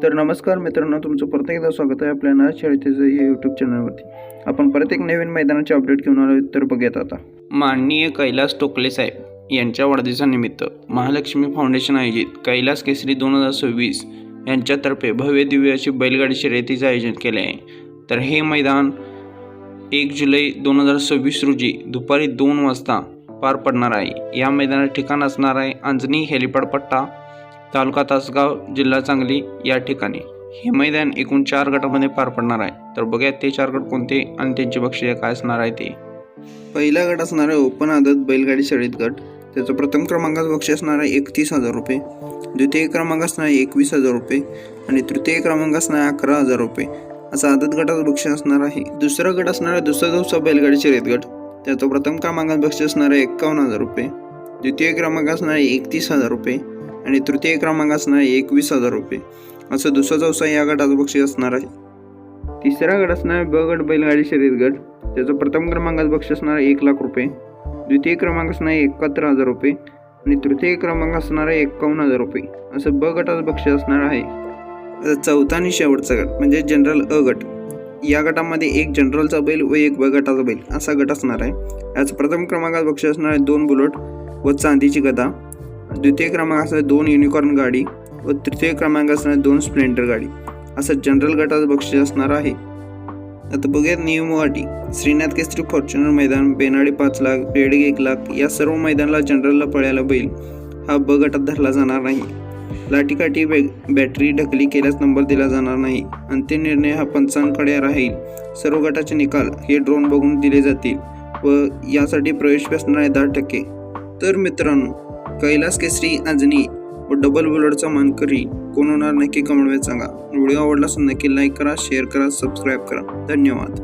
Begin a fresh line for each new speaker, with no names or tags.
तर नमस्कार मित्रांनो, तुमचं परत एकदा स्वागत आहे आपल्या नाच शर्यतीचं या यूट्यूब चॅनलवरती. आपण परत एक नवीन मैदानाचे अपडेट घेऊन आलो. तर बघूयात आता.
माननीय कैलास टोकले साहेब यांच्या वाढदिवसानिमित्त महालक्ष्मी फाउंडेशन आयोजित कैलास केसरी 2026 यांच्यातर्फे भव्य दिव्य अशी बैलगाडी शर्यतीचे आयोजन केले आहे. तर हे मैदान 1 जुलै 2026 रोजी दुपारी 2 वाजता पार पडणार आहे. या मैदानात ठिकाण असणार आहे अंजनी हेलिपॅड पट्टा, तालुका तासगाव, जिल्हा सांगली या ठिकाणी. हे मैदान एकूण 4 गटामध्ये पार पडणार आहे. तर बघूयात ते 4 गट कोणते आणि त्यांची बक्षिसे काय असणार आहे ते.
पहिला गट असणार आहे ओपन आदत बैलगाडी शर्यत गट. त्याचा प्रथम क्रमांकाचा बक्षीस असणार आहे 31,000 रुपये, द्वितीय क्रमांक असणार आहे 21,000 रुपये आणि तृतीय क्रमांक असणार आहे 11,000 रुपये. असा आदत गटाचं बक्षीस असणार आहे. दुसरा गट असणार आहे दुसरा दिवसा बैलगाडी शर्यत गट. त्याचा प्रथम क्रमांकाचं बक्षीस असणार आहे 51,000 रुपये, द्वितीय क्रमांक असणार आहे 31,000 रुपये आणि तृतीय क्रमांक असणार आहे 21,000 रुपये. असं दुसरा चौसा या गटाचं बक्षीस असणार आहे. तिसरा गट असणार आहे ब गट बैलगाडी शर्यत गट. त्याचं प्रथम क्रमांकाचं बक्षीस असणार आहे 1,00,000 रुपये, द्वितीय क्रमांक असणार आहे 71,000 रुपये आणि तृतीय क्रमांक असणार आहे 51,000 रुपये. असं ब गटाचं बक्षीस असणार आहे. चौथा आणि शेवटचा गट म्हणजे जनरल अ गट. या गटामध्ये एक जनरलचा बैल व एक ब गटाचा बैल असा गट असणार आहे. याचं प्रथम क्रमांकाचं बक्षीस असणार आहे 2 बुलेट व चांदीची गदा, द्वितीय क्रमांक असणार 2 युनिकॉर्न गाडी व तृतीय क्रमांक असणार 2 स्प्लेंडर गाडी. असं जनरल गटाचं बक्षीस असणार आहे. आता बघूयात नियम व अटी. श्रीनाथ केसरी फॉर्च्युनर मैदान, बेनाडी 5 लाख, बेडगे 1 लाख या सर्व मैदानाला जनरलला पळायला बैल हा ब गटात धरला जाणार नाही. लाठीकाठी बॅटरी ढकली केल्यास नंबर दिला जाणार नाही. अंतिम निर्णय हा पंचांकडे राहील. सर्व गटाचे निकाल हे ड्रोन बघून दिले जातील व यासाठी प्रवेश फी असणार आहे 10%. तर मित्रांनो, कैलास केसरी अंजनी व डबल बुलेटचा मानकरी कोण होणार नक्की कमेंटमध्ये सांगा. व्हिडिओ आवडला तर नक्की लाईक करा, शेअर करा, सबस्क्राईब करा. धन्यवाद.